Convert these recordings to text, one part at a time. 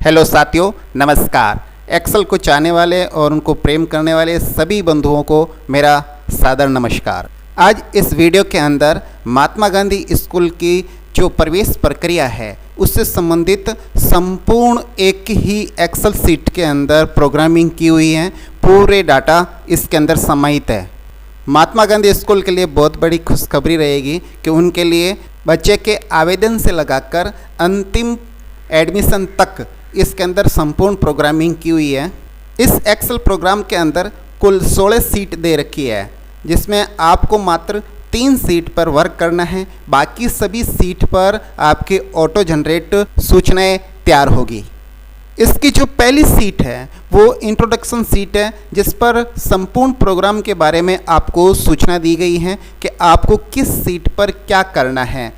Hello साथियों, नमस्कार। Excel को चाहने वाले और उनको प्रेम करने वाले सभी बंधुओं को मेरा सादर नमस्कार। आज इस वीडियो के अंदर महात्मा गांधी स्कूल की जो प्रवेश प्रक्रिया है उससे संबंधित संपूर्ण एक ही एक्सेल सीट के अंदर प्रोग्रामिंग की हुई है। पूरे डाटा इसके अंदर समाहित है। महात्मा गांधी स्कूल के लिए बहुत बड़ी खुशखबरी रहेगी कि उनके लिए बच्चे के आवेदन से लगाकर अंतिम एडमिशन तक इसके अंदर संपूर्ण प्रोग्रामिंग की हुई है। इस एक्सेल प्रोग्राम के अंदर कुल 16 सीट दे रखी है, जिसमें आपको मात्र 3 सीट पर वर्क करना है। बाकी सभी सीट पर आपके ऑटो जनरेट सूचनाएं तैयार होगी। इसकी जो पहली सीट है वो इंट्रोडक्शन सीट है, जिस पर संपूर्ण प्रोग्राम के बारे में आपको सूचना दी गई है कि आपको किस सीट पर क्या करना है।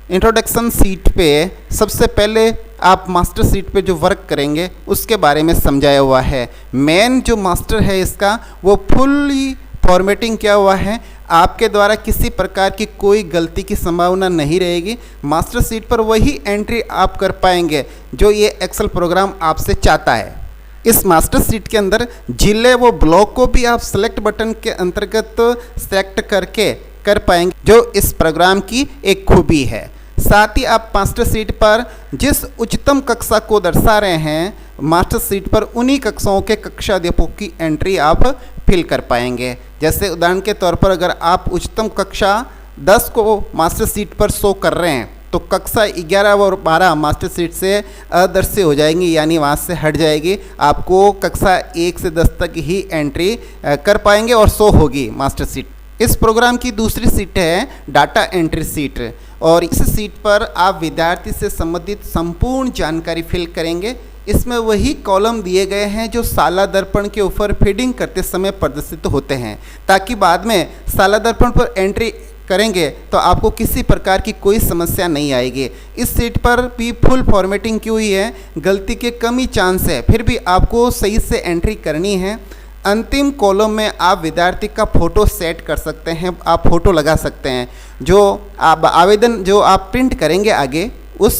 इंट्रोडक्शन सीट पे सबसे पहले आप मास्टर सीट पे जो वर्क करेंगे उसके बारे में समझाया हुआ है। मेन जो मास्टर है इसका वो फुल्ली फॉर्मेटिंग किया हुआ है। आपके द्वारा किसी प्रकार की कोई गलती की संभावना नहीं रहेगी। मास्टर सीट पर वही एंट्री आप कर पाएंगे जो ये एक्सेल प्रोग्राम आपसे चाहता है। इस मास्टर सीट के अंदर जिले वो ब्लॉक को भी आप सेलेक्ट बटन के अंतर्गत सेलेक्ट करके कर पाएंगे, जो इस प्रोग्राम की एक खूबी है। साथ ही आप मास्टर सीट पर जिस उच्चतम कक्षा को दर्शा रहे हैं, मास्टर सीट पर उन्हीं कक्षाओं के कक्षाध्यापकों की एंट्री आप फिल कर पाएंगे। जैसे उदाहरण के तौर पर अगर आप उच्चतम कक्षा 10 को मास्टर सीट पर शो कर रहे हैं तो कक्षा 11 और 12 मास्टर सीट से अदृश्य हो जाएंगी, यानी वहाँ से हट जाएगी। आपको कक्षा 1 से 10 तक ही एंट्री कर पाएंगे और शो होगी मास्टर सीट। इस प्रोग्राम की दूसरी सीट है डाटा एंट्री सीट, और इस सीट पर आप विद्यार्थी से संबंधित संपूर्ण जानकारी फिल करेंगे। इसमें वही कॉलम दिए गए हैं जो साला दर्पण के ऊपर फीडिंग करते समय प्रदर्शित होते हैं, ताकि बाद में साला दर्पण पर एंट्री करेंगे तो आपको किसी प्रकार की कोई समस्या नहीं आएगी। इस सीट पर भी फुल फॉर्मेटिंग की हुई है, गलती के कम ही चांस है, फिर भी आपको सही से एंट्री करनी है। अंतिम कॉलम में आप विद्यार्थी का फ़ोटो सेट कर सकते हैं, आप फ़ोटो लगा सकते हैं। जो आप आवेदन जो आप प्रिंट करेंगे आगे, उस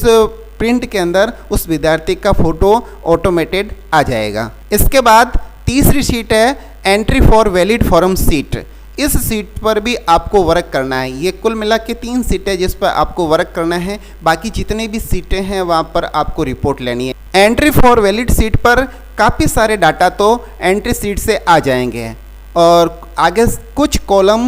प्रिंट के अंदर उस विद्यार्थी का फ़ोटो ऑटोमेटेड आ जाएगा। इसके बाद तीसरी सीट है entry for valid form seat. इस सीट पर भी आपको वर्क करना है। ये कुल मिला के 3 सीटें जिस पर आपको वर्क करना है। बाकी जितनी भी सीटें हैं वहाँ पर आपको रिपोर्ट लेनी है। एंट्री फॉर वैलिड सीट पर काफ़ी सारे डाटा तो एंट्री सीट से आ जाएंगे, और आगे कुछ कॉलम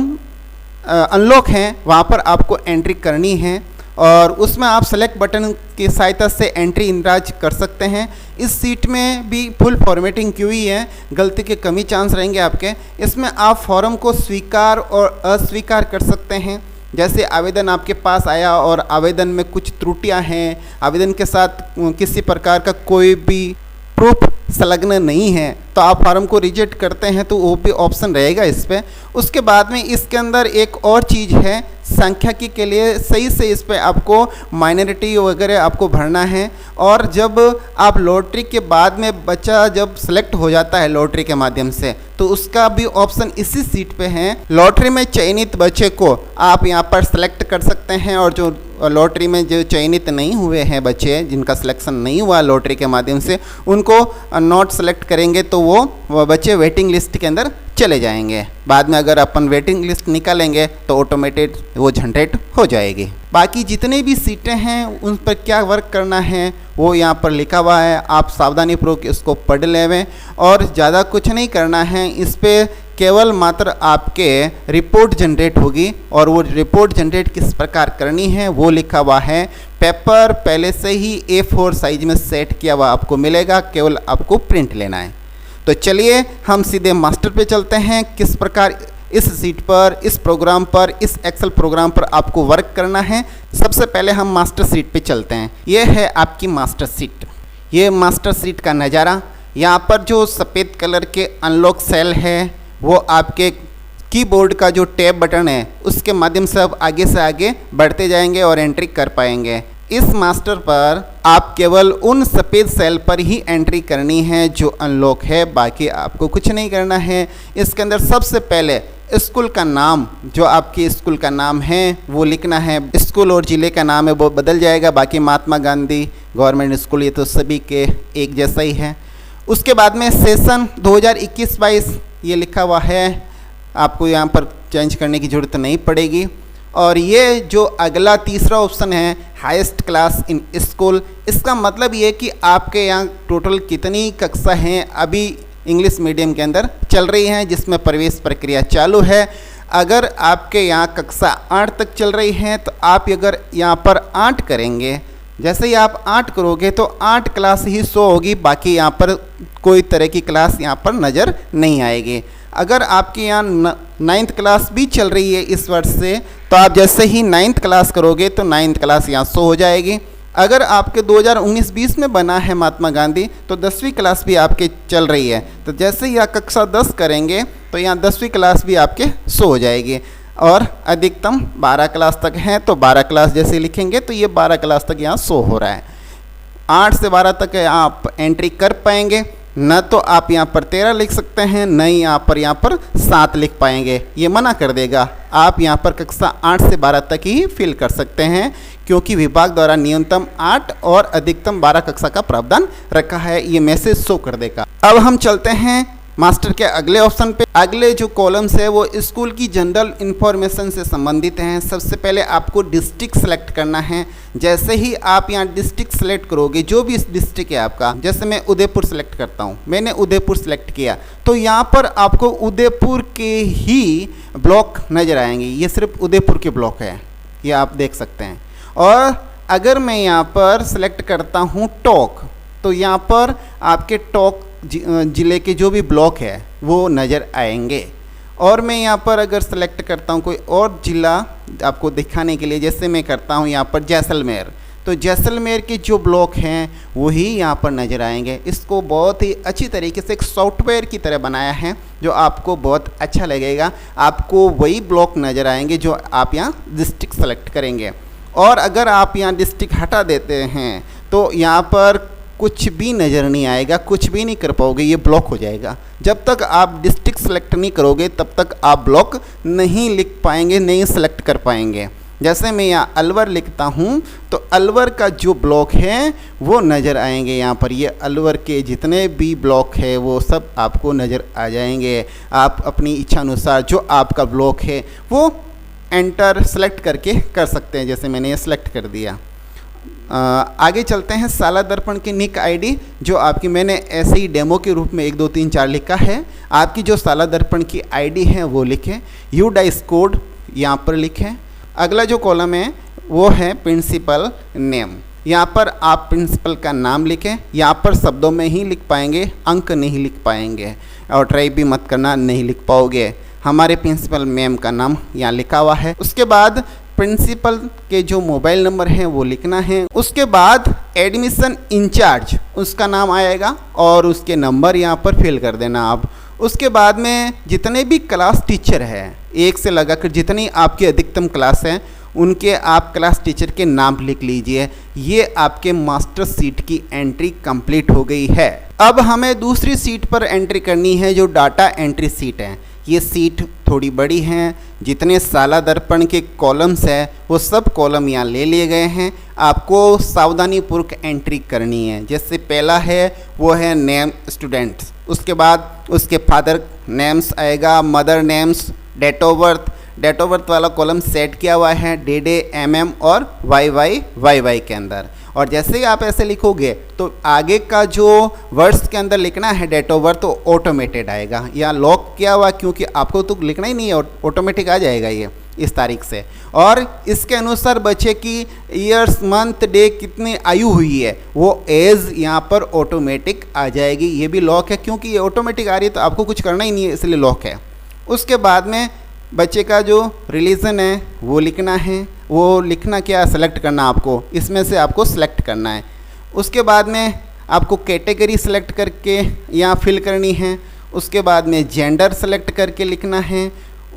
अनलॉक हैं, वहाँ पर आपको एंट्री करनी है, और उसमें आप सेलेक्ट बटन की सहायता से एंट्री इंद्राज कर सकते हैं। इस सीट में भी फुल फॉर्मेटिंग की हुई है, गलती के कम ही चांस रहेंगे आपके। इसमें आप फॉर्म को स्वीकार और अस्वीकार कर सकते हैं। जैसे आवेदन आपके पास आया और आवेदन में कुछ त्रुटियां हैं, आवेदन के साथ किसी प्रकार का कोई भी प्रूफ संलग्न नहीं है, तो आप फॉर्म को रिजेक्ट करते हैं तो वो भी ऑप्शन रहेगा इस पर। उसके बाद में इसके अंदर एक और चीज़ है, सांख्यिकी के लिए सही से इस पर आपको माइनॉरिटी वगैरह आपको भरना है। और जब आप लॉटरी के बाद में बच्चा जब सेलेक्ट हो जाता है लॉटरी के माध्यम से, तो उसका भी ऑप्शन इसी सीट पे है। लॉटरी में चयनित बच्चे को आप यहाँ पर सेलेक्ट कर सकते हैं, और जो लॉटरी में जो चयनित नहीं हुए हैं बच्चे, जिनका सिलेक्शन नहीं हुआ लॉटरी के माध्यम से, उनको नॉट सेलेक्ट करेंगे तो वो बच्चे वेटिंग लिस्ट के अंदर चले जाएंगे। बाद में अगर अपन वेटिंग लिस्ट निकालेंगे तो ऑटोमेटेड वो जनरेट हो जाएगी। बाकी जितनी भी सीटें हैं उन पर क्या वर्क करना है वो यहाँ पर लिखा हुआ है, आप सावधानीपूर्वक इसको पढ़ लेवें, और ज़्यादा कुछ नहीं करना है। इस पर केवल मात्र आपके रिपोर्ट जनरेट होगी, और वो रिपोर्ट जनरेट किस प्रकार करनी है वो लिखा हुआ है। पेपर पहले से ही A4 साइज में सेट किया हुआ आपको मिलेगा, केवल आपको प्रिंट लेना है। तो चलिए हम सीधे मास्टर पे चलते हैं, किस प्रकार इस सीट पर, इस प्रोग्राम पर, इस एक्सेल प्रोग्राम पर आपको वर्क करना है। सबसे पहले हम मास्टर सीट पे चलते हैं। ये है आपकी मास्टर सीट। ये मास्टर सीट का नज़ारा। यहाँ पर जो सफ़ेद कलर के अनलॉक सेल है वो आपके कीबोर्ड का जो टैब बटन है उसके माध्यम से आप आगे से आगे बढ़ते जाएंगे और एंट्री कर पाएंगे। इस मास्टर पर आप केवल उन सफ़ेद सेल पर ही एंट्री करनी है जो अनलॉक है, बाकी आपको कुछ नहीं करना है। इसके अंदर सबसे पहले स्कूल का नाम, जो आपके स्कूल का नाम है वो लिखना है। स्कूल और ज़िले का नाम है वो बदल जाएगा, बाकी महात्मा गांधी गवर्नमेंट स्कूल ये तो सभी के एक जैसा ही है। उसके बाद में सेशन 2021-22 ये लिखा हुआ है, आपको यहाँ पर चेंज करने की ज़रूरत नहीं पड़ेगी। और ये जो अगला तीसरा ऑप्शन है हाईएस्ट क्लास इन स्कूल, इसका मतलब ये कि आपके यहाँ टोटल कितनी कक्षा हैं अभी इंग्लिश मीडियम के अंदर चल रही हैं जिसमें प्रवेश प्रक्रिया चालू है। अगर आपके यहाँ कक्षा 8 तक चल रही है तो आप अगर यहाँ पर 8 करेंगे, जैसे ही आप 8 करोगे तो 8 क्लास ही शो होगी, बाकी यहाँ पर कोई तरह की क्लास यहाँ पर नज़र नहीं आएगी। अगर आपके यहाँ 9th क्लास भी चल रही है इस वर्ष से, तो आप जैसे ही 9th क्लास करोगे तो 9th क्लास यहाँ शो हो जाएगी। अगर आपके 2019-20 में बना है महात्मा गांधी तो 10वीं क्लास भी आपके चल रही है, तो जैसे ही आप कक्षा 10 करेंगे तो यहाँ 10वीं क्लास भी आपके शो हो जाएगी। और अधिकतम 12 क्लास तक है तो 12 क्लास जैसे लिखेंगे तो ये 12 क्लास तक यहाँ शो हो रहा है। 8 से 12 तक आप एंट्री कर पाएंगे, न तो आप यहाँ पर 13 लिख सकते हैं, न ही यहाँ पर 7 लिख पाएंगे, ये मना कर देगा। आप यहाँ पर कक्षा 8 से 12 तक ही फिल कर सकते हैं, क्योंकि विभाग द्वारा न्यूनतम 8 और अधिकतम 12 कक्षा का प्रावधान रखा है, ये मैसेज शो कर देगा। अब हम चलते हैं मास्टर के अगले ऑप्शन पे। अगले जो कॉलम्स है वो स्कूल की जनरल इंफॉर्मेशन से संबंधित हैं। सबसे पहले आपको डिस्ट्रिक्ट सेलेक्ट करना है। जैसे ही आप यहाँ डिस्ट्रिक्ट सेलेक्ट करोगे, जो भी डिस्ट्रिक्ट है आपका, जैसे मैं उदयपुर सेलेक्ट करता हूँ, मैंने उदयपुर सेलेक्ट किया तो यहाँ पर आपको उदयपुर के ही ब्लॉक नज़र आएंगे। ये सिर्फ उदयपुर के ब्लॉक है, ये आप देख सकते हैं। और अगर मैं यहाँ पर सेलेक्ट करता हूँ टोंक, तो यहाँ पर आपके टोंक ज़िले के जो भी ब्लॉक है वो नज़र आएंगे। और मैं यहाँ पर अगर सेलेक्ट करता हूँ कोई और ज़िला आपको दिखाने के लिए, जैसे मैं करता हूँ यहाँ पर जैसलमेर, तो जैसलमेर के जो ब्लॉक हैं वही यहाँ पर नज़र आएंगे। इसको बहुत ही अच्छी तरीके से एक सॉफ्टवेयर की तरह बनाया है जो आपको बहुत अच्छा लगेगा। आपको वही ब्लॉक नज़र आएंगे जो आप यहाँ डिस्ट्रिक्ट सेलेक्ट करेंगे। और अगर आप यहाँ डिस्ट्रिक्ट हटा देते हैं तो यहाँ पर कुछ भी नज़र नहीं आएगा, कुछ भी नहीं कर पाओगे, ये ब्लॉक हो जाएगा। जब तक आप डिस्ट्रिक्ट सेलेक्ट नहीं करोगे तब तक आप ब्लॉक नहीं लिख पाएंगे, नहीं सेलेक्ट कर पाएंगे। जैसे मैं यहाँ अलवर लिखता हूँ तो अलवर का जो ब्लॉक है वो नज़र आएंगे। यहाँ पर ये अलवर के जितने भी ब्लॉक है वो सब आपको नज़र आ जाएंगे। आप अपनी इच्छा अनुसार जो आपका ब्लॉक है वो एंटर सेलेक्ट करके कर सकते हैं, जैसे मैंने ये सेलेक्ट कर दिया। आगे चलते हैं साला दर्पण की निक आईडी, जो आपकी मैंने ऐसे ही डेमो के रूप में 1 2 3 4 लिखा है। आपकी जो साला दर्पण की आईडी है वो लिखें, यू डाइस कोड यहाँ पर लिखें। अगला जो कॉलम है वो है प्रिंसिपल नेम, यहाँ पर आप प्रिंसिपल का नाम लिखें। यहाँ पर शब्दों में ही लिख पाएंगे, अंक नहीं लिख पाएंगे, और ट्राई भी मत करना, नहीं लिख पाओगे। हमारे प्रिंसिपल मैम का नाम यहाँ लिखा हुआ है। उसके बाद प्रिंसिपल के जो मोबाइल नंबर हैं वो लिखना है। उसके बाद एडमिशन इंचार्ज उसका नाम आएगा और उसके नंबर यहाँ पर फिल कर देना आप। उसके बाद में जितने भी क्लास टीचर हैं, 1 से लगाकर जितनी आपकी अधिकतम क्लास है उनके आप क्लास टीचर के नाम लिख लीजिए। ये आपके मास्टर सीट की एंट्री कंप्लीट हो गई है। अब हमें दूसरी सीट पर एंट्री करनी है जो डाटा एंट्री सीट है। ये सीट थोड़ी बड़ी हैं, जितने साला दर्पण के कॉलम्स है वो सब कॉलम यहाँ ले लिए गए हैं। आपको सावधानीपूर्वक एंट्री करनी है। जैसे पहला है वो है नेम स्टूडेंट्स, उसके बाद उसके फादर नेम्स आएगा, mother names, date of birth वाला कॉलम सेट किया हुआ है डे MM और YY के अंदर। और जैसे ही आप ऐसे लिखोगे तो आगे का जो वर्ड्स के अंदर लिखना है डेट ऑफ बर्थ तो ऑटोमेटेड आएगा। या लॉक किया हुआ, क्योंकि आपको तो लिखना ही नहीं है, ऑटोमेटिक आ जाएगा ये इस तारीख से। और इसके अनुसार बच्चे की ईयर्स, मंथ, डे, कितनी आयु हुई है वो एज यहाँ पर ऑटोमेटिक आ जाएगी। ये भी लॉक है, क्योंकि ये ऑटोमेटिक आ रही है तो आपको कुछ करना ही नहीं है, इसलिए लॉक है। उसके बाद में बच्चे का जो रिलीजन है वो लिखना है। वो लिखना क्या, सेलेक्ट करना आपको, इसमें से आपको सेलेक्ट करना है। उसके बाद में आपको कैटेगरी सेलेक्ट करके यहाँ फिल करनी है। उसके बाद में जेंडर सेलेक्ट करके लिखना है।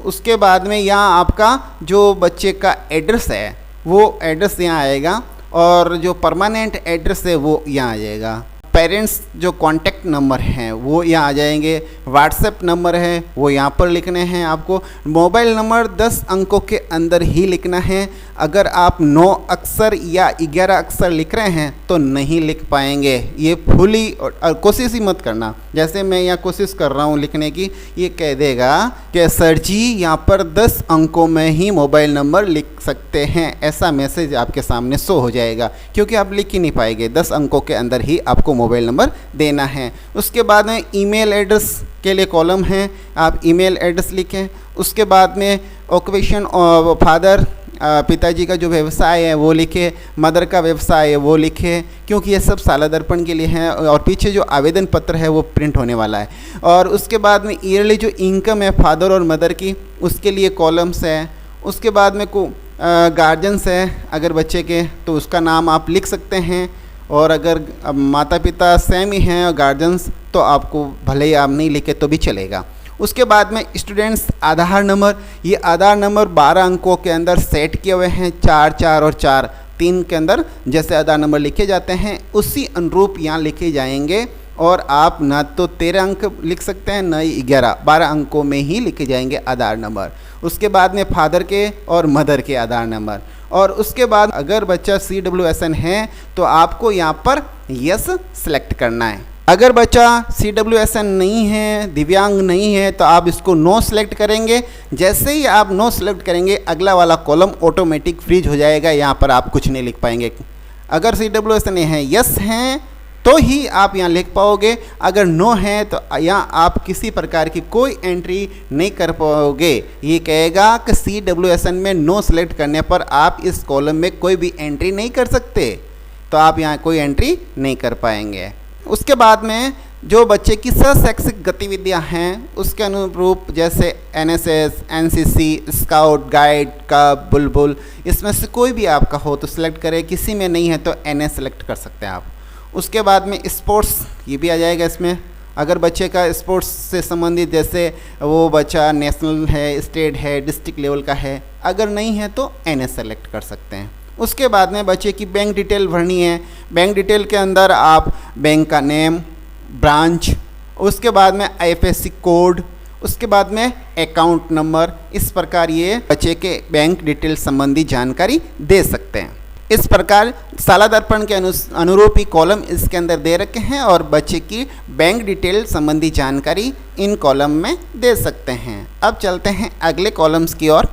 उसके बाद में यहाँ आपका जो बच्चे का एड्रेस है वो एड्रेस यहाँ आएगा, और जो परमानेंट एड्रेस है वो यहाँ आ जाएगा। पेरेंट्स जो कॉन्टैक्ट नंबर हैं वो यहाँ आ जाएंगे, व्हाट्सएप नंबर है वो यहाँ पर लिखने हैं आपको, मोबाइल नंबर 10 अंकों के अंदर ही लिखना है। अगर आप 9 अक्षर या 11 अक्षर लिख रहे हैं तो नहीं लिख पाएंगे, ये फुली और कोशिश ही मत करना। जैसे मैं यहाँ कोशिश कर रहा हूँ लिखने की, ये कह देगा कि सर जी यहाँ पर 10 अंकों में ही मोबाइल नंबर लिख सकते हैं, ऐसा मैसेज आपके सामने शो हो जाएगा, क्योंकि आप लिख ही नहीं पाएंगे, 10 अंकों के अंदर ही आपको मोबाइल नंबर देना है। उसके बाद में ईमेल एड्रेस के लिए कॉलम है, आप ईमेल एड्रेस लिखें। उसके बाद में ऑक्यूपेशन फादर, पिताजी का जो व्यवसाय है वो लिखे, मदर का व्यवसाय है वो लिखे, क्योंकि ये सब साला दर्पण के लिए हैं और पीछे जो आवेदन पत्र है वो प्रिंट होने वाला है। और उसके बाद में ईयरली जो इनकम है फादर और मदर की, उसके लिए कॉलम्स है। उसके बाद में गार्जियंस है अगर बच्चे के, तो उसका नाम आप लिख सकते हैं। और अगर माता पिता सेम ही हैं और गार्जियंस, तो आपको भले ही आप नहीं लिखे तो भी चलेगा। उसके बाद में स्टूडेंट्स आधार नंबर, ये आधार नंबर 12 अंकों के अंदर सेट किए हुए हैं, 4 4 और 4 3 के अंदर जैसे आधार नंबर लिखे जाते हैं उसी अनुरूप यहाँ लिखे जाएंगे। और आप ना तो 13 अंक लिख सकते हैं ना ही 11, 12 अंकों में ही लिखे जाएंगे आधार नंबर। उसके बाद में फादर के और मदर के आधार नंबर। और उसके बाद अगर बच्चा CWSN है तो आपको यहाँ पर यस सेलेक्ट करना है। अगर बच्चा CWSN नहीं है, दिव्यांग नहीं है, तो आप इसको नो सेलेक्ट करेंगे। जैसे ही आप नो सेलेक्ट करेंगे अगला वाला कॉलम ऑटोमेटिक फ्रीज हो जाएगा, यहाँ पर आप कुछ नहीं लिख पाएंगे। अगर CWSN है, यस हैं, तो ही आप यहाँ लिख पाओगे। अगर नो है तो यहाँ आप किसी प्रकार की कोई एंट्री नहीं कर पाओगे। ये कहेगा कि CWSN में नो सेलेक्ट करने पर आप इस कॉलम में कोई भी एंट्री नहीं कर सकते, तो आप यहाँ कोई एंट्री नहीं कर पाएंगे। उसके बाद में जो बच्चे की शैक्षिक गतिविधियाँ हैं उसके अनुरूप, जैसे NSS, NCC, स्काउट गाइड का, बुलबुल, इसमें से कोई भी आपका हो तो सिलेक्ट करें। किसी में नहीं है तो NS सेलेक्ट कर सकते हैं आप। उसके बाद में स्पोर्ट्स, ये भी आ जाएगा इसमें। अगर बच्चे का स्पोर्ट्स से संबंधित, जैसे वो बच्चा नेशनल है, स्टेट है, डिस्ट्रिक्ट लेवल का है, अगर नहीं है तो NS सेलेक्ट कर सकते हैं। उसके बाद में बच्चे की बैंक डिटेल भरनी है। बैंक डिटेल के अंदर आप बैंक का नेम, ब्रांच, उसके बाद में IFSC कोड, उसके बाद में अकाउंट नंबर, इस प्रकार ये बच्चे के बैंक डिटेल संबंधी जानकारी दे सकते हैं। इस प्रकार साला दर्पण के अनुरूप ही कॉलम इसके अंदर दे रखे हैं और बच्चे की बैंक डिटेल संबंधी जानकारी इन कॉलम में दे सकते हैं। अब चलते हैं अगले कॉलम्स की ओर।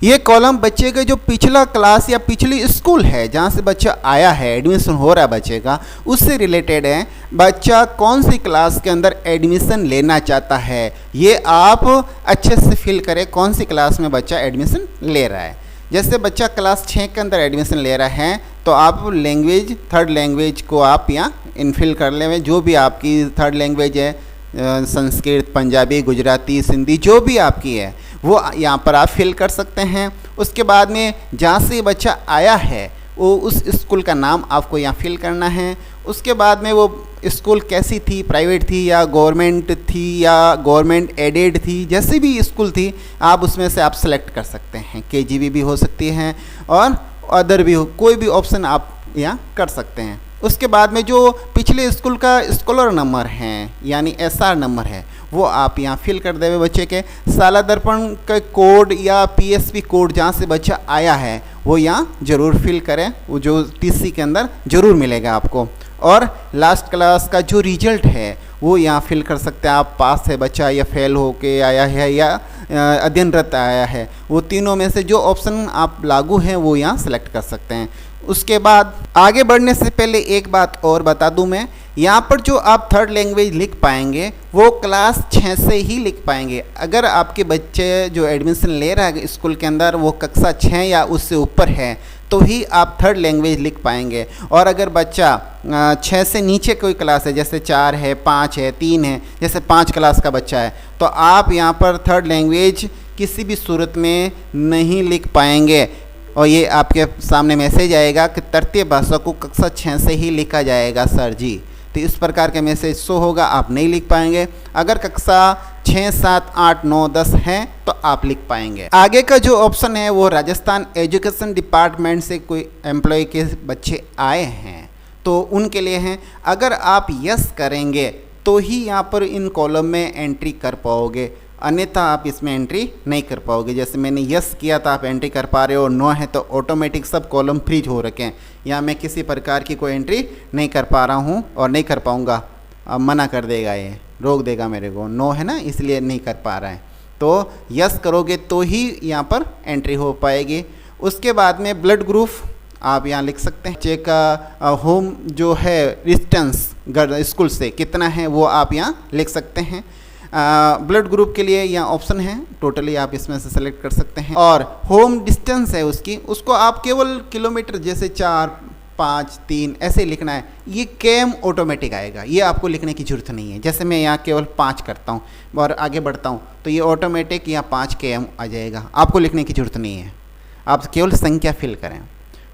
ये कॉलम बच्चे का जो पिछला क्लास या पिछली स्कूल है जहाँ से बच्चा आया है, एडमिशन हो रहा है बच्चे का, उससे रिलेटेड है। बच्चा कौन सी क्लास के अंदर एडमिशन लेना चाहता है, ये आप अच्छे से फिल करें कौन सी क्लास में बच्चा एडमिशन ले रहा है। जैसे बच्चा क्लास 6 के अंदर एडमिशन ले रहा है तो आप लैंग्वेज, थर्ड लैंग्वेज को आप यहाँ इनफिल कर लें। जो भी आपकी थर्ड लैंग्वेज है, संस्कृत, पंजाबी, गुजराती, सिंधी, जो भी आपकी है वो यहाँ पर आप फिल कर सकते हैं। उसके बाद में जहाँ से बच्चा आया है वो उस स्कूल का नाम आपको यहाँ फिल करना है। उसके बाद में वो स्कूल कैसी थी, प्राइवेट थी या गवर्नमेंट थी या गवर्नमेंट एडेड थी, जैसी भी स्कूल थी आप उसमें से आप सेलेक्ट कर सकते हैं। KGB भी हो सकती हैं और अदर भी हो, कोई भी ऑप्शन आप यहाँ कर सकते हैं। उसके बाद में जो पिछले स्कूल का स्कॉलर नंबर है यानी SR नंबर है वो आप यहाँ फिल कर देवे। बच्चे के साला दर्पण का कोड या PSP कोड जहाँ से बच्चा आया है वो यहाँ ज़रूर फिल करें, वो जो TC के अंदर ज़रूर मिलेगा आपको। और लास्ट क्लास का जो रिजल्ट है वो यहाँ फिल कर सकते हैं आप, पास है बच्चा या फेल होके आया है या अध्ययनरत आया है, वो तीनों में से जो ऑप्शन आप लागू हैं वो यहाँ सेलेक्ट कर सकते हैं। उसके बाद आगे बढ़ने से पहले एक बात और बता दूं मैं, यहाँ पर जो आप थर्ड लैंग्वेज लिख पाएंगे वो क्लास 6 से ही लिख पाएंगे। अगर आपके बच्चे जो एडमिशन ले रहा है स्कूल के अंदर वो कक्षा 6 या उससे ऊपर है तो ही आप थर्ड लैंग्वेज लिख पाएंगे। और अगर बच्चा 6 से नीचे कोई क्लास है, जैसे 4 है, 5 है, 3 है, जैसे 5 क्लास का बच्चा है, तो आप यहाँ पर थर्ड लैंग्वेज किसी भी सूरत में नहीं लिख पाएंगे। और ये आपके सामने मैसेज आएगा कि तृतीय भाषा को कक्षा 6 से ही लिखा जाएगा सर जी, तो इस प्रकार का मैसेज शो होगा, आप नहीं लिख पाएंगे। अगर कक्षा 6, 7, 8, 9, 10 हैं तो आप लिख पाएंगे। आगे का जो ऑप्शन है वो राजस्थान एजुकेशन डिपार्टमेंट से कोई एम्प्लॉय के बच्चे आए हैं तो उनके लिए हैं। अगर आप यस करेंगे तो ही यहाँ पर इन कॉलम में एंट्री कर पाओगे, अन्यथा आप इसमें एंट्री नहीं कर पाओगे। जैसे मैंने यस किया था, आप एंट्री कर पा रहे हो, नो है तो ऑटोमेटिक सब कॉलम फ्रीज हो रखे हैं। यहाँ मैं किसी प्रकार की कोई एंट्री नहीं कर पा रहा हूँ और नहीं कर पाऊँगा, अब मना कर देगा, ये रोक देगा मेरे को, नो है ना, इसलिए नहीं कर पा रहा है। तो यस करोगे तो ही यहाँ पर एंट्री हो पाएगी। उसके बाद में ब्लड ग्रुप आप यहाँ लिख सकते हैं। बच्चे का होम जो है डिस्टेंस स्कूल से कितना है वो आप यहाँ लिख सकते हैं। ब्लड ग्रुप के लिए यहाँ ऑप्शन है, टोटली आप इसमें से सेलेक्ट कर सकते हैं। और होम डिस्टेंस है उसकी, उसको आप केवल किलोमीटर जैसे 4, 5, 3 ऐसे लिखना है। ये केएम ऑटोमेटिक आएगा, ये आपको लिखने की ज़रूरत नहीं है। जैसे मैं यहाँ केवल 5 करता हूँ और आगे बढ़ता हूँ तो ये ऑटोमेटिक यहाँ 5 केएम आ जाएगा, आपको लिखने की ज़रूरत नहीं है, आप केवल संख्या फिल करें।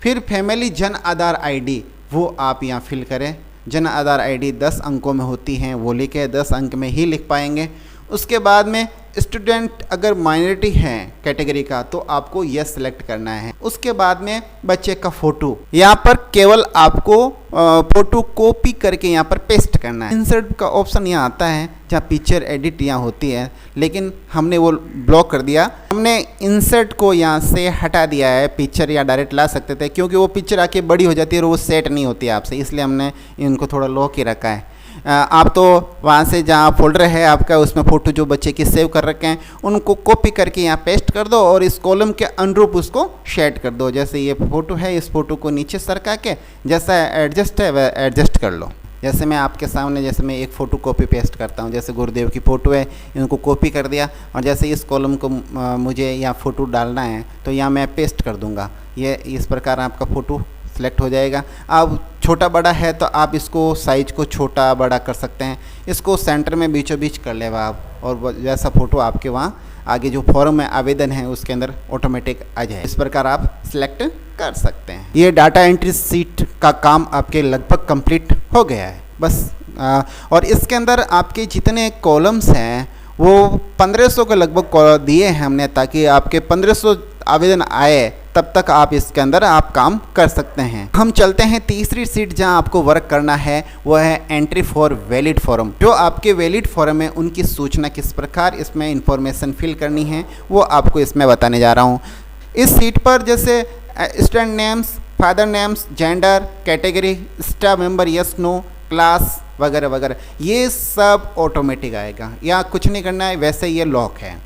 फिर फैमिली जन आधार आईडी वो आप यहाँ फिल करें। जन आधार आईडी 10 अंकों में होती हैं, वो लिखे 10 अंक में ही लिख पाएंगे। उसके बाद में स्टूडेंट अगर माइनॉरिटी है कैटेगरी का तो आपको यस सेलेक्ट करना है। उसके बाद में बच्चे का फ़ोटो, यहाँ पर केवल आपको फ़ोटो कॉपी करके यहाँ पर पेस्ट करना है। इंसर्ट का ऑप्शन यहाँ आता है जहाँ पिक्चर एडिट यहाँ होती है, लेकिन हमने वो ब्लॉक कर दिया। हमने इंसर्ट को यहाँ से हटा दिया है, पिक्चर या डायरेक्ट ला सकते थे क्योंकि वो पिक्चर आके बड़ी हो जाती है और वो सेट नहीं होती है आपसे, इसलिए हमने इनको थोड़ा लॉक ही रखा है। आप तो वहाँ से जहाँ फोल्डर है आपका उसमें फ़ोटो जो बच्चे की सेव कर रखे हैं उनको कॉपी करके यहाँ पेस्ट कर दो और इस कॉलम के अनुरूप उसको शेड कर दो। जैसे ये फ़ोटो है, इस फ़ोटो को नीचे सरका के जैसा एडजस्ट है वह एडजस्ट कर लो। जैसे मैं आपके सामने, जैसे मैं एक फ़ोटो कॉपी पेस्ट करता हूँ, जैसे गुरुदेव की फ़ोटो है, इनको कॉपी कर दिया और जैसे इस कॉलम को मुझे यहाँ फ़ोटो डालना है तो यहाँ मैं पेस्ट कर दूँगा। ये इस प्रकार आपका फ़ोटो सेलेक्ट हो जाएगा। अब छोटा बड़ा है तो आप इसको साइज को छोटा बड़ा कर सकते हैं, इसको सेंटर में बीचों बीच कर लेगा आप और जैसा फ़ोटो आपके वहाँ आगे जो फॉर्म में आवेदन है उसके अंदर ऑटोमेटिक आ जाए। इस प्रकार आप सिलेक्ट कर सकते हैं। ये डाटा एंट्री शीट का काम आपके लगभग कंप्लीट हो गया है बस। और इसके अंदर आपके जितने कॉलम्स हैं वो 1500 के लगभग दिए हैं हमने, ताकि आपके 1500 आवेदन आए तब तक आप इसके अंदर आप काम कर सकते हैं। हम चलते हैं तीसरी सीट जहां आपको वर्क करना है, वो है एंट्री फॉर वैलिड फॉर्म। जो आपके वैलिड फॉर्म है उनकी सूचना किस प्रकार इसमें इंफॉर्मेशन फिल करनी है वो आपको इसमें बताने जा रहा हूँ। इस सीट पर जैसे student names, father names, gender, category, staff member, yes no, class वगैरह वगैरह, ये सब ऑटोमेटिक आएगा, यहाँ कुछ नहीं करना है, वैसे ये लॉक है।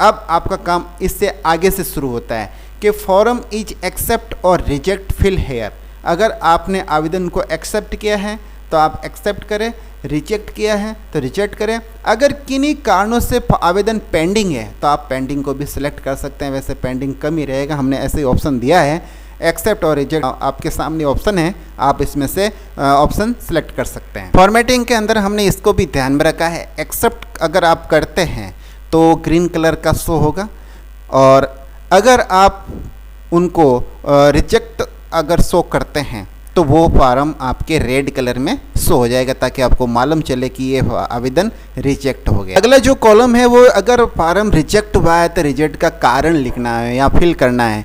अब आपका काम इससे आगे से शुरू होता है कि फॉर्म इज एक्सेप्ट और रिजेक्ट फिल हेयर। अगर आपने आवेदन को एक्सेप्ट किया है तो आप एक्सेप्ट करें, रिजेक्ट किया है तो रिजेक्ट करें। अगर किन्हीं कारणों से आवेदन पेंडिंग है तो आप पेंडिंग को भी सिलेक्ट कर सकते हैं, वैसे पेंडिंग कम ही रहेगा, हमने ऐसे ही ऑप्शन दिया है। एक्सेप्ट और रिजेक्ट आपके सामने ऑप्शन है, आप इसमें से ऑप्शन सेलेक्ट कर सकते हैं। फॉर्मेटिंग के अंदर हमने इसको भी ध्यान में रखा है, एक्सेप्ट अगर आप करते हैं तो ग्रीन कलर का शो होगा और अगर आप उनको रिजेक्ट अगर शो करते हैं तो वो फार्म आपके रेड कलर में शो हो जाएगा, ताकि आपको मालूम चले कि ये आवेदन रिजेक्ट हो गया। अगला जो कॉलम है वो अगर फार्म रिजेक्ट हुआ है तो रिजेक्ट का कारण लिखना है या फिल करना है।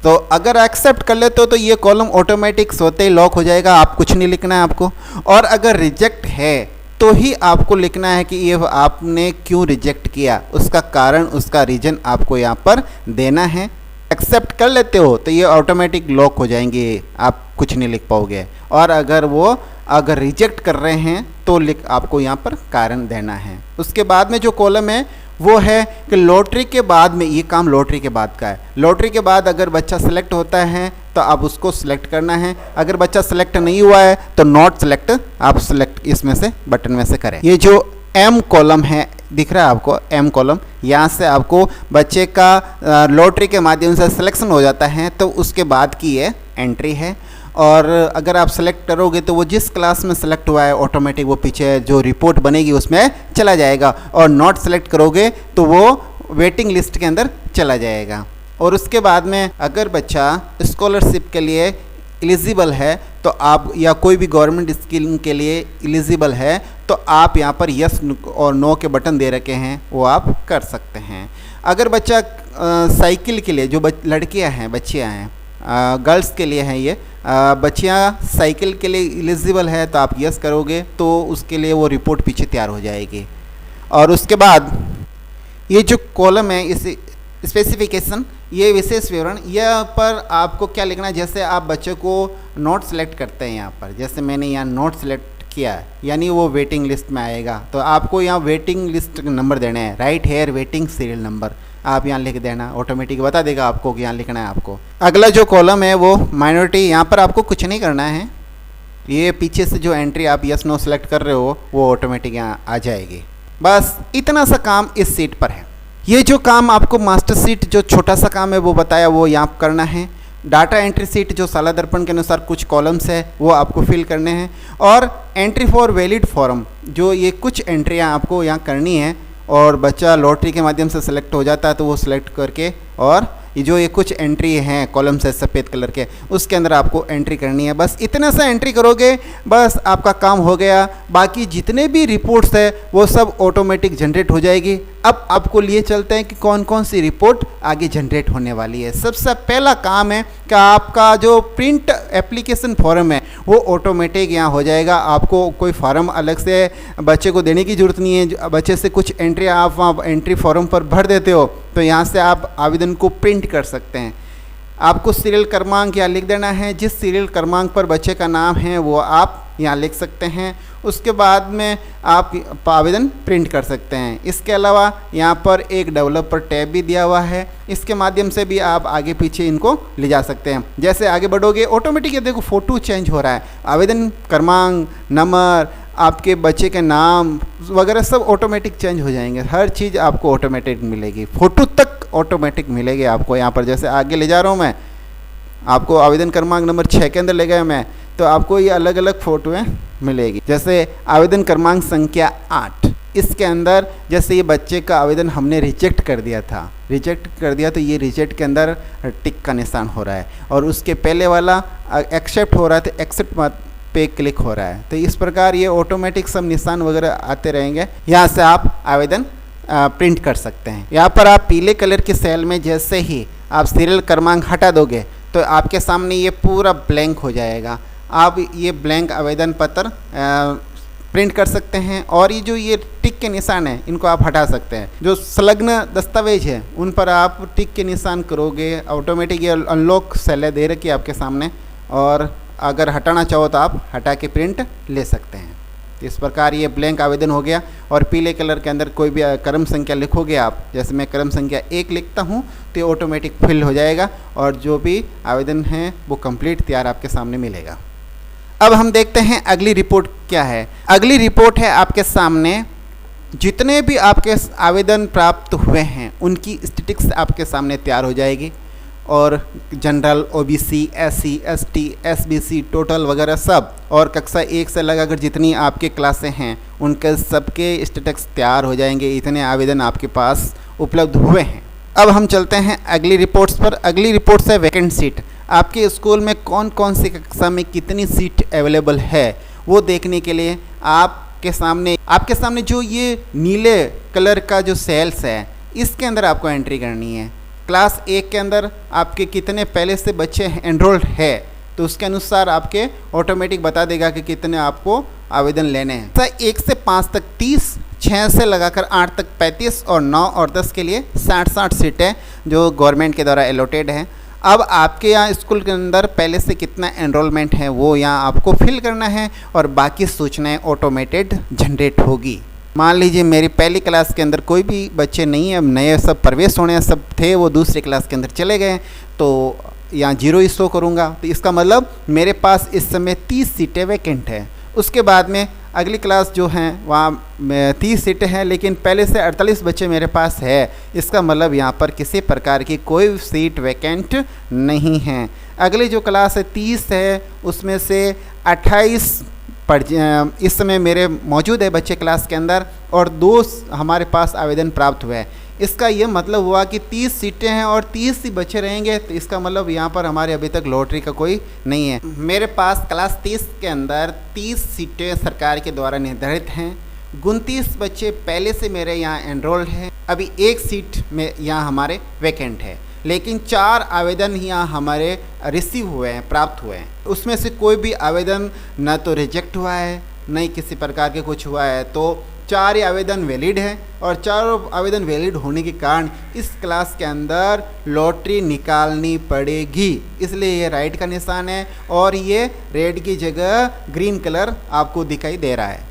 तो अगर एक्सेप्ट कर लेते हो तो ये कॉलम ऑटोमेटिक सोते ही लॉक हो जाएगा, आप कुछ नहीं लिखना है आपको। और अगर रिजेक्ट है तो ही आपको लिखना है कि ये आपने क्यों रिजेक्ट किया, उसका कारण, उसका रीज़न आपको यहाँ पर देना है। एक्सेप्ट कर लेते हो तो ये ऑटोमेटिक लॉक हो जाएंगे, आप कुछ नहीं लिख पाओगे। और अगर रिजेक्ट कर रहे हैं तो आपको यहाँ पर कारण देना है। उसके बाद में जो कॉलम है वो है कि लॉटरी के बाद में, ये काम लॉटरी के बाद का है। लॉटरी के बाद अगर बच्चा सेलेक्ट होता है तो आप उसको सिलेक्ट करना है, अगर बच्चा सेलेक्ट नहीं हुआ है तो नॉट सेलेक्ट आप सेलेक्ट इसमें से बटन में से करें। ये जो एम कॉलम है दिख रहा है आपको, एम कॉलम, यहाँ से आपको बच्चे का लॉटरी के माध्यम से सिलेक्शन हो जाता है तो उसके बाद की ये एंट्री है। और अगर आप सेलेक्ट करोगे तो वो जिस क्लास में सेलेक्ट हुआ है ऑटोमेटिक वो पीछे जो रिपोर्ट बनेगी उसमें चला जाएगा, और नॉट सेलेक्ट करोगे तो वो वेटिंग लिस्ट के अंदर चला जाएगा। और उसके बाद में अगर बच्चा स्कॉलरशिप के लिए एलिजिबल है तो आप, या कोई भी गवर्नमेंट स्कीम के लिए एलिजिबल है तो आप यहाँ पर यस और नो के बटन दे रखे हैं वो आप कर सकते हैं। अगर बच्चा साइकिल के लिए, जो लड़कियाँ हैं, बच्चियाँ हैं, गर्ल्स के लिए है ये। बच्चियाँ साइकिल के लिए एलिजिबल है तो आप यस करोगे तो उसके लिए वो रिपोर्ट पीछे तैयार हो जाएगी। और उसके बाद ये जो कॉलम है इस स्पेसिफिकेशन, ये विशेष विवरण, यह पर आपको क्या लिखना है, जैसे आप बच्चों को नोट सेलेक्ट करते हैं यहाँ पर, जैसे मैंने यहाँ नोट सेलेक्ट किया है, यानी वो वेटिंग लिस्ट में आएगा, तो आपको यहाँ वेटिंग लिस्ट नंबर देने हैं, write here waiting serial number आप यहाँ लिख देना, ऑटोमेटिक बता देगा आपको कि यहाँ लिखना है आपको। अगला जो कॉलम है वो माइनॉरिटी, यहाँ पर आपको कुछ नहीं करना है, ये पीछे से जो एंट्री आप यस नो सेलेक्ट कर रहे हो वो ऑटोमेटिक यहाँ आ जाएगी। बस इतना सा काम इस सीट पर है। ये जो काम आपको मास्टर सीट जो छोटा सा काम है वो बताया, वो यहाँ करना है। डाटा एंट्री सीट जो साला दर्पण के अनुसार कुछ कॉलम्स है वो आपको फिल करने हैं। और एंट्री फॉर वैलिड फॉर्म, जो ये कुछ एंट्रियाँ आपको यहाँ करनी है, और बच्चा लॉटरी के माध्यम से सेलेक्ट हो जाता है तो वो सिलेक्ट करके, और ये कुछ एंट्री हैं कॉलम्स है सफ़ेद कलर के, उसके अंदर आपको एंट्री करनी है। बस इतना सा एंट्री करोगे, बस आपका काम हो गया। बाकी जितने भी रिपोर्ट्स है वो सब ऑटोमेटिक जनरेट हो जाएगी। अब आपको लिए चलते हैं कि कौन कौन सी रिपोर्ट आगे जनरेट होने वाली है। सबसे पहला काम है कि आपका जो प्रिंट एप्लीकेशन फॉर्म है वो ऑटोमेटिक यहाँ हो जाएगा। आपको कोई फॉर्म अलग से बच्चे को देने की ज़रूरत नहीं है। बच्चे से कुछ एंट्री आप वहाँ एंट्री फॉर्म पर भर देते हो तो यहाँ से आप आवेदन को प्रिंट कर सकते हैं। आपको सीरियल क्रमांक यहाँ लिख देना है, जिस सीरियल क्रमांक पर बच्चे का नाम है वो आप यहाँ लिख सकते हैं। उसके बाद में आप आवेदन प्रिंट कर सकते हैं। इसके अलावा यहाँ पर एक डेवलपर टैब भी दिया हुआ है, इसके माध्यम से भी आप आगे पीछे इनको ले जा सकते हैं। जैसे आगे बढ़ोगे ऑटोमेटिक ये देखो फ़ोटो चेंज हो रहा है, आवेदन क्रमांक, नंबर, आपके बच्चे के नाम वगैरह सब ऑटोमेटिक चेंज हो जाएंगे। हर चीज़ आपको ऑटोमेटिक मिलेगी, फ़ोटो तक ऑटोमेटिक मिलेगी आपको। यहाँ पर जैसे आगे ले जा रहा हूँ मैं, आपको आवेदन क्रमांक नंबर 6 के अंदर ले गया मैं, तो आपको ये अलग अलग फ़ोटोएँ मिलेगी। जैसे आवेदन क्रमांक संख्या 8, इसके अंदर जैसे ये बच्चे का आवेदन हमने रिजेक्ट कर दिया था, रिजेक्ट कर दिया तो ये रिजेक्ट के अंदर टिक का निशान हो रहा है, और उसके पहले वाला एक्सेप्ट हो रहा है तो एक्सेप्ट पे क्लिक हो रहा है। तो इस प्रकार ये ऑटोमेटिक सब निशान वगैरह आते रहेंगे। यहाँ से आप आवेदन प्रिंट कर सकते हैं। यहाँ पर आप पीले कलर की सेल में जैसे ही आप सीरियल क्रमांक हटा दोगे तो आपके सामने ये पूरा ब्लैंक हो जाएगा। आप ये ब्लैंक आवेदन पत्र प्रिंट कर सकते हैं, और ये जो ये टिक के निशान है इनको आप हटा सकते हैं। जो संलग्न दस्तावेज है उन पर आप टिक के निशान करोगे, ऑटोमेटिक ये अनलॉक सेल दे रखी है आपके सामने, और अगर हटाना चाहो तो आप हटा के प्रिंट ले सकते हैं। इस प्रकार ये ब्लैंक आवेदन हो गया। और पीले कलर के अंदर कोई भी क्रम संख्या लिखोगे आप, जैसे मैं क्रम संख्या 1 लिखता हूँ तो ये ऑटोमेटिक फिल हो जाएगा, और जो भी आवेदन है वो कंप्लीट तैयार आपके सामने मिलेगा। अब हम देखते हैं अगली रिपोर्ट क्या है। अगली रिपोर्ट है आपके सामने, जितने भी आपके आवेदन प्राप्त हुए हैं उनकी स्टैटिस्टिक्स आपके सामने तैयार हो जाएगी, और general, OBC, SC, ST, SBC, total वगैरह सब, और कक्षा 1 से लगाकर जितनी आपके क्लासें हैं उनके सबके स्टैटिस्टिक्स तैयार हो जाएंगे। इतने आवेदन आपके पास उपलब्ध हुए हैं। अब हम चलते हैं अगली रिपोर्ट्स पर। अगली रिपोर्ट्स है वैकेंट सीट। आपके स्कूल में कौन कौन सी कक्षा में कितनी सीट अवेलेबल है वो देखने के लिए आपके सामने जो ये नीले कलर का जो सेल्स है इसके अंदर आपको एंट्री करनी है। क्लास 1 के अंदर आपके कितने पहले से बच्चे एनरोल्ड है तो उसके अनुसार आपके ऑटोमेटिक बता देगा कि कितने आपको आवेदन लेने हैं। 1 से 5 तक 30, 6 से लगाकर 8 तक 35, और 9 और 10 के लिए 60 सीटें जो गवर्नमेंट के द्वारा एलोटेड हैं। अब आपके यहाँ स्कूल के अंदर पहले से कितना एनरोलमेंट है वो यहाँ आपको फिल करना है, और बाकी सूचनाएं ऑटोमेटेड जनरेट होगी। मान लीजिए मेरी पहली क्लास के अंदर कोई भी बच्चे नहीं है, अब नए सब प्रवेश होने सब थे, वो दूसरी क्लास के अंदर चले गए, तो यहाँ 0 ही शो करूँगा। तो इसका मतलब मेरे पास इस समय 30 सीटें वैकेंट है। उसके बाद में अगली क्लास जो हैं वहाँ 30 सीटें हैं, लेकिन पहले से 48 बच्चे मेरे पास है। इसका मतलब यहाँ पर किसी प्रकार की कोई सीट वैकेंट नहीं है। अगली जो क्लास है 30 है, उसमें से 28 इस समय मेरे मौजूद है बच्चे क्लास के अंदर, और 2 हमारे पास आवेदन प्राप्त हुए हैं। इसका ये मतलब हुआ कि 30 सीटें हैं और 30 ही बच्चे रहेंगे, तो इसका मतलब यहाँ पर हमारे अभी तक लॉटरी का कोई नहीं है। मेरे पास क्लास 30 के अंदर 30 सीटें सरकार के द्वारा निर्धारित हैं। 29 बच्चे पहले से मेरे यहाँ एनरोल्ड हैं, अभी 1 सीट में यहाँ हमारे वैकेंट है। लेकिन 4 आवेदन यहाँ हमारे रिसीव हुए हैं, प्राप्त हुए हैं। उसमें से कोई भी आवेदन न तो रिजेक्ट हुआ है, न ही किसी प्रकार के कुछ हुआ है। तो 4 ही आवेदन वैलिड हैं और चारों आवेदन वैलिड होने के कारण इस क्लास के अंदर लॉटरी निकालनी पड़ेगी। इसलिए ये राइट का निशान है और ये रेड की जगह ग्रीन कलर आपको दिखाई दे रहा है।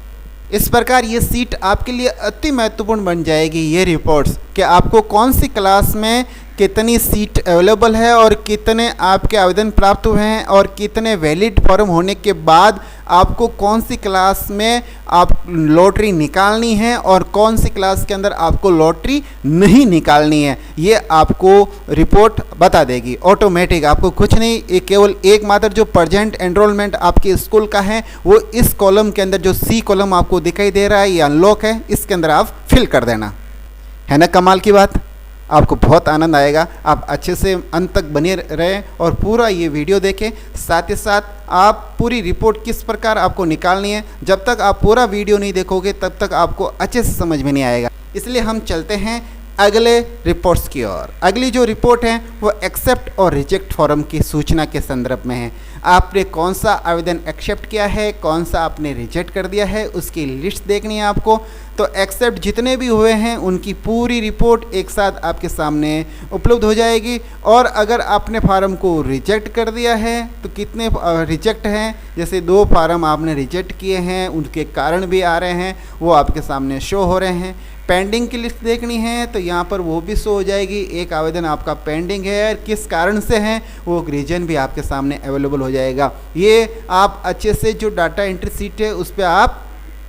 इस प्रकार ये सीट आपके लिए अति महत्वपूर्ण बन जाएगी, ये रिपोर्ट्स, कि आपको कौन सी क्लास में कितनी सीट अवेलेबल है और कितने आपके आवेदन प्राप्त हुए हैं और कितने वैलिड फॉर्म होने के बाद आपको कौन सी क्लास में आप लॉटरी निकालनी है और कौन सी क्लास के अंदर आपको लॉटरी नहीं निकालनी है, ये आपको रिपोर्ट बता देगी ऑटोमेटिक। आपको कुछ नहीं, ये केवल एकमात्र जो प्रेजेंट एनरोलमेंट आपके स्कूल का है वो इस कॉलम के अंदर जो सी कॉलम आपको दिखाई दे रहा है ये अनलॉक है, इसके अंदर आप फिल कर देना है ना। कमाल की बात, आपको बहुत आनंद आएगा। आप अच्छे से अंत तक बने रहें और पूरा ये वीडियो देखें। साथ ही साथ आप पूरी रिपोर्ट किस प्रकार आपको निकालनी है, जब तक आप पूरा वीडियो नहीं देखोगे तब तक आपको अच्छे से समझ में नहीं आएगा। इसलिए हम चलते हैं अगले रिपोर्ट्स की ओर। अगली जो रिपोर्ट है वो एक्सेप्ट और रिजेक्ट फॉर्म की सूचना के संदर्भ में है। आपने कौन सा आवेदन एक्सेप्ट किया है, कौन सा आपने रिजेक्ट कर दिया है, उसकी लिस्ट देखनी है आपको। तो एक्सेप्ट जितने भी हुए हैं उनकी पूरी रिपोर्ट एक साथ आपके सामने उपलब्ध हो जाएगी। और अगर आपने फार्म को रिजेक्ट कर दिया है तो कितने रिजेक्ट हैं, जैसे 2 फार्म आपने रिजेक्ट किए हैं, उनके कारण भी आ रहे हैं, वो आपके सामने शो हो रहे हैं। पेंडिंग की लिस्ट देखनी है तो यहाँ पर वो भी शो हो जाएगी। एक आवेदन आपका पेंडिंग है, किस कारण से है वो रीजन भी आपके सामने अवेलेबल हो जाएगा। ये आप अच्छे से जो डाटा एंट्री सीट है उस पर आप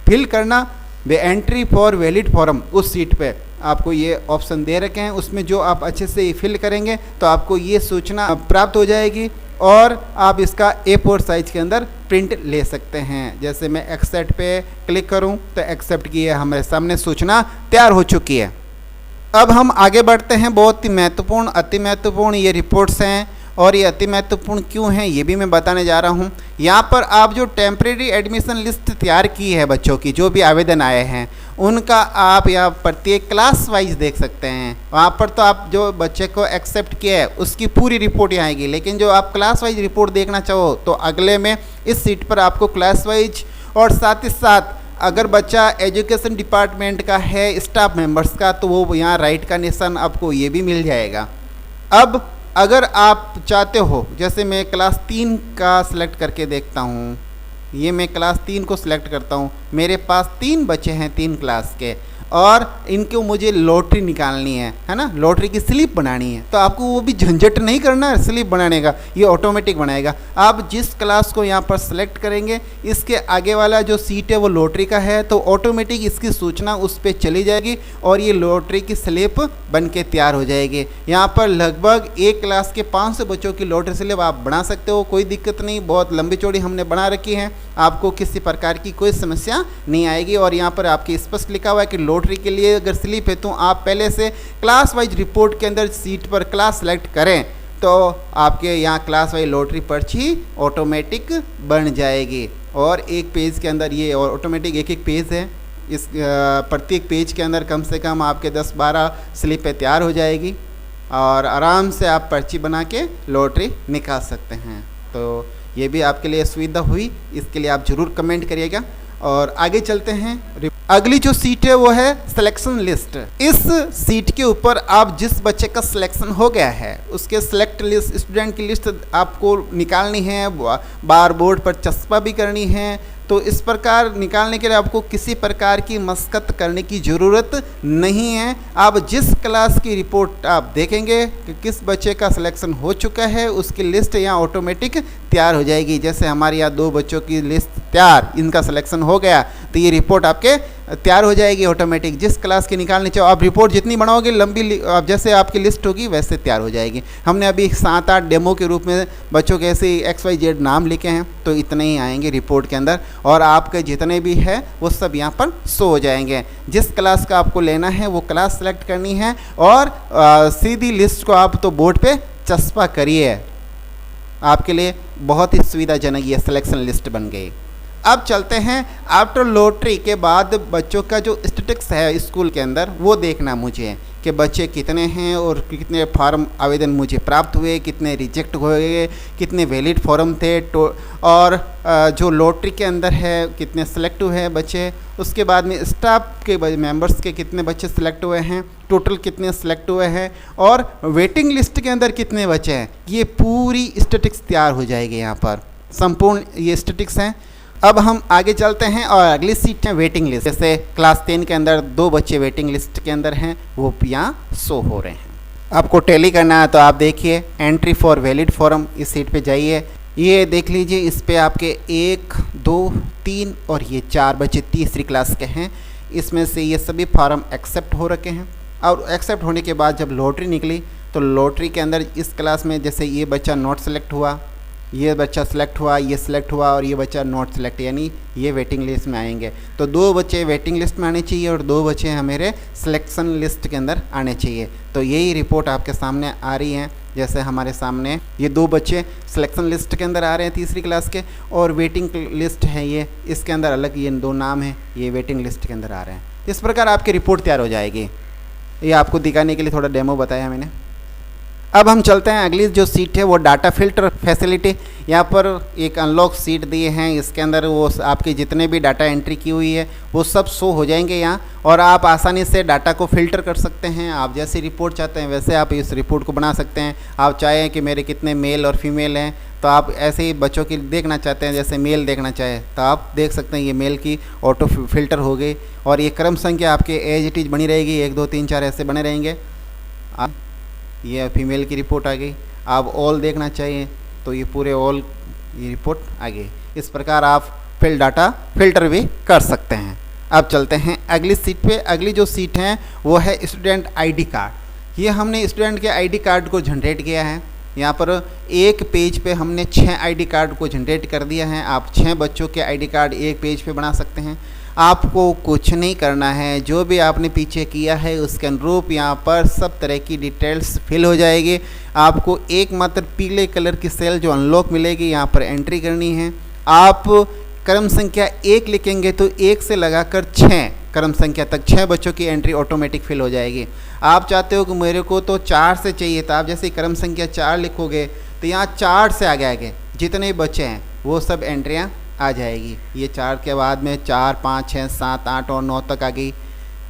फिल करना, the entry for valid form, उस सीट पे आपको ये ऑप्शन दे रखे हैं। उसमें जो आप अच्छे से फिल करेंगे तो आपको ये सूचना प्राप्त हो जाएगी और आप इसका A4 साइज के अंदर प्रिंट ले सकते हैं। जैसे मैं एक्सेप्ट पे क्लिक करूं तो एक्सेप्ट की है हमारे सामने सूचना तैयार हो चुकी है। अब हम आगे बढ़ते हैं। बहुत ही महत्वपूर्ण, अति महत्वपूर्ण ये रिपोर्ट्स हैं और ये अति महत्वपूर्ण क्यों हैं ये भी मैं बताने जा रहा हूँ। यहाँ पर आप जो टेम्परेरी एडमिशन लिस्ट तैयार की है बच्चों की, जो भी आवेदन आए हैं उनका आप यहाँ प्रत्येक क्लास वाइज देख सकते हैं। वहाँ पर तो आप जो बच्चे को एक्सेप्ट किया है उसकी पूरी रिपोर्ट यहाँ आएगी, लेकिन जो आप क्लास वाइज रिपोर्ट देखना चाहो तो अगले में इस सीट पर आपको क्लास वाइज, और साथ ही साथ अगर बच्चा एजुकेशन डिपार्टमेंट का है, स्टाफ मेंबर्स का, तो वो यहाँ राइट का निशान आपको ये भी मिल जाएगा। अब अगर आप चाहते हो, जैसे मैं क्लास 3 का सिलेक्ट करके देखता हूँ, ये मैं क्लास 3 को सिलेक्ट करता हूँ, मेरे पास 3 बच्चे हैं 3 क्लास के और इनको मुझे लॉटरी निकालनी है ना, लॉटरी की स्लिप बनानी है। तो आपको वो भी झंझट नहीं करना है स्लिप बनाने का, ये ऑटोमेटिक बनाएगा। आप जिस क्लास को यहाँ पर सेलेक्ट करेंगे इसके आगे वाला जो सीट है वो लॉटरी का है तो ऑटोमेटिक इसकी सूचना उस पर चली जाएगी और ये लॉटरी की स्लिप बन के तैयार हो जाएगी। यहाँ पर लगभग एक क्लास के 500 बच्चों की लॉटरी स्लिप आप बना सकते हो, कोई दिक्कत नहीं। बहुत लंबी चौड़ी हमने बना रखी है, आपको किसी प्रकार की कोई समस्या नहीं आएगी। और यहाँ पर आपके स्पष्ट लिखा हुआ है कि लॉटरी के लिए अगर स्लिप है तो आप पहले से क्लास वाइज रिपोर्ट के अंदर सीट पर क्लास सेलेक्ट करें तो आपके यहाँ क्लास वाइज लॉटरी पर्ची ऑटोमेटिक बन जाएगी। और एक पेज के अंदर ये ऑटोमेटिक एक पेज है, इस प्रत्येक पेज के अंदर कम से कम आपके 10-12 स्लिपें तैयार हो जाएगी और आराम से आप पर्ची बना के लॉटरी निकाल सकते हैं। तो ये भी आपके लिए सुविधा हुई, इसके लिए आप ज़रूर कमेंट करिएगा। और आगे चलते हैं। अगली जो सीट है वो है सिलेक्शन लिस्ट। इस सीट के ऊपर आप जिस बच्चे का सिलेक्शन हो गया है उसके सिलेक्ट लिस्ट, स्टूडेंट की लिस्ट आपको निकालनी है, बार बोर्ड पर चस्पा भी करनी है। तो इस प्रकार निकालने के लिए आपको किसी प्रकार की मशक्क़त करने की ज़रूरत नहीं है। आप जिस क्लास की रिपोर्ट आप देखेंगे कि किस बच्चे का सिलेक्शन हो चुका है उसकी लिस्ट यहाँ ऑटोमेटिक तैयार हो जाएगी। जैसे हमारे यहाँ 2 बच्चों की लिस्ट तैयार, इनका सिलेक्शन हो गया तो ये रिपोर्ट आपके तैयार हो जाएगी ऑटोमेटिक। जिस क्लास की निकालनी चाहो आप रिपोर्ट जितनी बनाओगे लंबी, जैसे आपकी लिस्ट होगी वैसे तैयार हो जाएगी। हमने अभी 7-8 डेमो के रूप में बच्चों के ऐसे XYZ नाम लिखे हैं तो इतने ही आएंगे रिपोर्ट के अंदर और आपके जितने भी है वो सब यहाँ पर शो हो जाएंगे। जिस क्लास का आपको लेना है वो क्लास सेलेक्ट करनी है और सीधी लिस्ट को आप तो बोर्ड पे चस्पा करिए। आपके लिए बहुत ही सुविधाजनक ये सिलेक्शन लिस्ट बन गई। अब चलते हैं आफ्टर लॉटरी के बाद बच्चों का जो स्टेटिक्स है स्कूल के अंदर वो देखना मुझे कि बच्चे कितने हैं और कितने फार्म आवेदन मुझे प्राप्त हुए, कितने रिजेक्ट हुए, कितने वैलिड फॉर्म थे और जो लॉटरी के अंदर है कितने सेलेक्ट हुए हैं बच्चे। उसके बाद में स्टाफ के मेंबर्स के कितने बच्चे सेलेक्ट हुए हैं, टोटल कितने सेलेक्ट हुए हैं और वेटिंग लिस्ट के अंदर कितने बच्चे हैं। ये पूरी स्टेटिक्स तैयार हो जाएगी यहाँ पर, संपूर्ण ये स्टेटिक्स हैं। अब हम आगे चलते हैं और अगली सीट है वेटिंग लिस्ट। जैसे क्लास 10 के अंदर 2 बच्चे वेटिंग लिस्ट के अंदर हैं, वो यहाँ शो हो रहे हैं। आपको टैली करना है तो आप देखिए एंट्री फॉर वैलिड फॉर्म, इस सीट पे जाइए, ये देख लीजिए, इस पे आपके 1 2 3 और ये 4 बच्चे तीसरी क्लास के हैं। इसमें से ये सभी फॉर्म एक्सेप्ट हो रखे हैं और एक्सेप्ट होने के बाद जब लॉटरी निकली तो लॉटरी के अंदर इस क्लास में जैसे ये बच्चा नॉट सेलेक्ट हुआ, ये बच्चा सेलेक्ट हुआ, ये सिलेक्ट हुआ और ये बच्चा नॉट सेलेक्ट, यानी ये वेटिंग लिस्ट में आएंगे। तो 2 बच्चे वेटिंग लिस्ट में आने चाहिए और 2 बच्चे हमारे सिलेक्शन लिस्ट के अंदर आने चाहिए। तो यही रिपोर्ट आपके सामने आ रही है। जैसे हमारे सामने ये 2 बच्चे सिलेक्शन लिस्ट के अंदर आ रहे हैं तीसरी क्लास के और वेटिंग लिस्ट है ये, इसके अंदर अलग ये 2 नाम हैं, ये वेटिंग लिस्ट के अंदर आ रहे हैं। इस प्रकार आपकी रिपोर्ट तैयार हो जाएगी। ये आपको दिखाने के लिए थोड़ा डेमो बताया मैंने। अब हम चलते हैं अगली जो सीट है वो डाटा फिल्टर फैसिलिटी। यहाँ पर एक अनलॉक सीट दिए हैं, इसके अंदर वो आपके जितने भी डाटा एंट्री की हुई है वो सब शो हो जाएंगे यहाँ और आप आसानी से डाटा को फिल्टर कर सकते हैं। आप जैसी रिपोर्ट चाहते हैं वैसे आप इस रिपोर्ट को बना सकते हैं। आप चाहें कि मेरे कितने मेल और फीमेल हैं तो आप ऐसे ही बच्चों की देखना चाहते हैं, जैसे मेल देखना चाहे तो आप देख सकते हैं। ये मेल की ऑटो फिल्टर हो गई और ये क्रम संख्या आपके एज इट इज बनी रहेगी, 1 2 3 4 ऐसे बने रहेंगे। ये फीमेल की रिपोर्ट आ गई। आप ऑल देखना चाहिए तो ये पूरे ऑल ये रिपोर्ट आ गई। इस प्रकार आप डाटा फिल्टर भी कर सकते हैं। अब चलते हैं अगली सीट पे। अगली जो सीट है वो है स्टूडेंट आईडी कार्ड। ये हमने स्टूडेंट के आईडी कार्ड को जनरेट किया है। यहाँ पर एक पेज पे हमने 6 आईडी कार्ड को जनरेट कर दिया है। आप 6 बच्चों के आईडी कार्ड एक पेज पे बना सकते हैं। आपको कुछ नहीं करना है, जो भी आपने पीछे किया है उसके अनुरूप यहाँ पर सब तरह की डिटेल्स फिल हो जाएगी। आपको एकमात्र पीले कलर की सेल जो अनलॉक मिलेगी यहाँ पर एंट्री करनी है। आप क्रम संख्या 1 लिखेंगे तो 1 से लगाकर 6 क्रम संख्या तक 6 बच्चों की एंट्री ऑटोमेटिक फिल हो जाएगी। आप चाहते हो कि मेरे को तो 4 से चाहिए, तो आप जैसे क्रम संख्या 4 लिखोगे तो यहाँ 4 से आगे आगे जितने बच्चे हैं वो सब एंट्रियाँ आ जाएगी। ये 4 के बाद में 4 5 6 7 8 और 9 तक आ गई।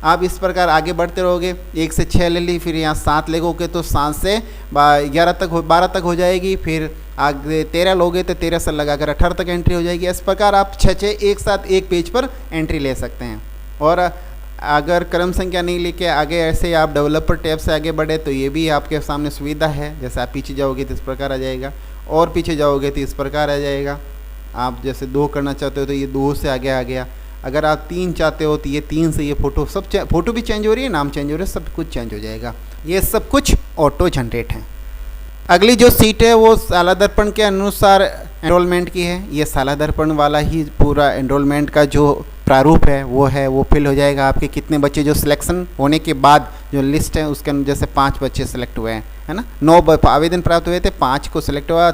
आप इस प्रकार आगे बढ़ते रहोगे, 1 से 6 ले ली, फिर यहाँ 7 लगोगे तो 7 से 12 तक हो जाएगी। फिर आगे 13 लोगे तो 13 से लगाकर 18 तक एंट्री हो जाएगी। इस प्रकार आप 6 एक साथ एक पेज पर एंट्री ले सकते हैं। और अगर क्रम संख्या नहीं लेके आगे ऐसे आप डेवलपर टैब से आगे बढ़े तो ये भी आपके सामने सुविधा है। जैसे आप पीछे जाओगे तो इस प्रकार आ जाएगा और पीछे जाओगे तो इस प्रकार आ जाएगा। आप जैसे 2 करना चाहते हो तो ये 2 से आगे आ गया। अगर आप 3 चाहते हो तो ये 3 से ये फ़ोटो भी चेंज हो रही है, नाम चेंज हो रहा है, सब कुछ चेंज हो जाएगा। ये सब कुछ ऑटो जनरेट है। अगली जो सीट है वो साला दर्पण के अनुसार एनरोलमेंट की है। ये साला दर्पण वाला ही पूरा एनरोलमेंट का जो प्रारूप है वो फिल हो जाएगा। आपके कितने बच्चे जो सिलेक्शन होने के बाद जो लिस्ट है उसके अंदर जैसे 5 बच्चे सेलेक्ट हुए हैं, है ना, 9 आवेदन प्राप्त हुए थे, 5 को सिलेक्ट हुआ,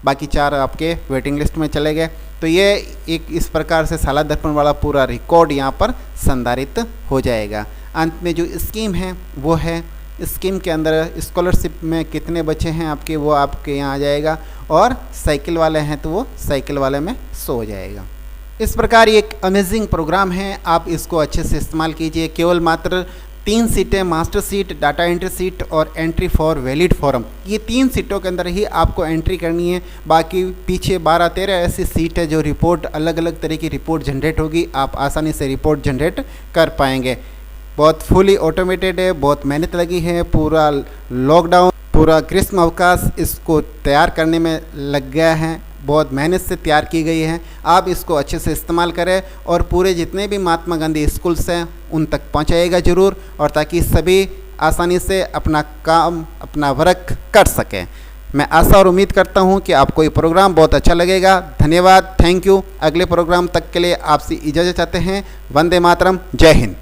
बाकी 4 आपके वेटिंग लिस्ट में चले गए। तो ये एक इस प्रकार से साला दर्पण वाला पूरा रिकॉर्ड यहाँ पर संधारित हो जाएगा। अंत में जो स्कीम है वो है, स्कीम के अंदर स्कॉलरशिप में कितने बच्चे हैं आपके वो आपके यहाँ आ जाएगा और साइकिल वाले हैं तो वो साइकिल वाले में शो हो जाएगा। इस प्रकार ये एक अमेजिंग प्रोग्राम है, आप इसको अच्छे से इस्तेमाल कीजिए। केवल मात्र 3 सीटें, master seat, data entry seat और एंट्री फॉर वैलिड फॉर्म, ये 3 सीटों के अंदर ही आपको एंट्री करनी है। बाकी पीछे 12-13 ऐसी सीट है जो रिपोर्ट अलग अलग तरह की रिपोर्ट जनरेट होगी, आप आसानी से रिपोर्ट जनरेट कर पाएंगे। बहुत फुली ऑटोमेटेड है, बहुत मेहनत लगी है। पूरा लॉकडाउन, पूरा ग्रीष्म अवकाश इसको तैयार करने में लग गया है, बहुत मेहनत से तैयार की गई है। आप इसको अच्छे से इस्तेमाल करें और पूरे जितने भी महात्मा गांधी स्कूल्स हैं उन तक पहुंचाइएगा ज़रूर, और ताकि सभी आसानी से अपना काम, अपना वर्क कर सकें। मैं आशा और उम्मीद करता हूं कि आपको ये प्रोग्राम बहुत अच्छा लगेगा। धन्यवाद, थैंक यू। अगले प्रोग्राम तक के लिए आपसे इजाज़त चाहते हैं। वंदे मातरम, जय हिंद।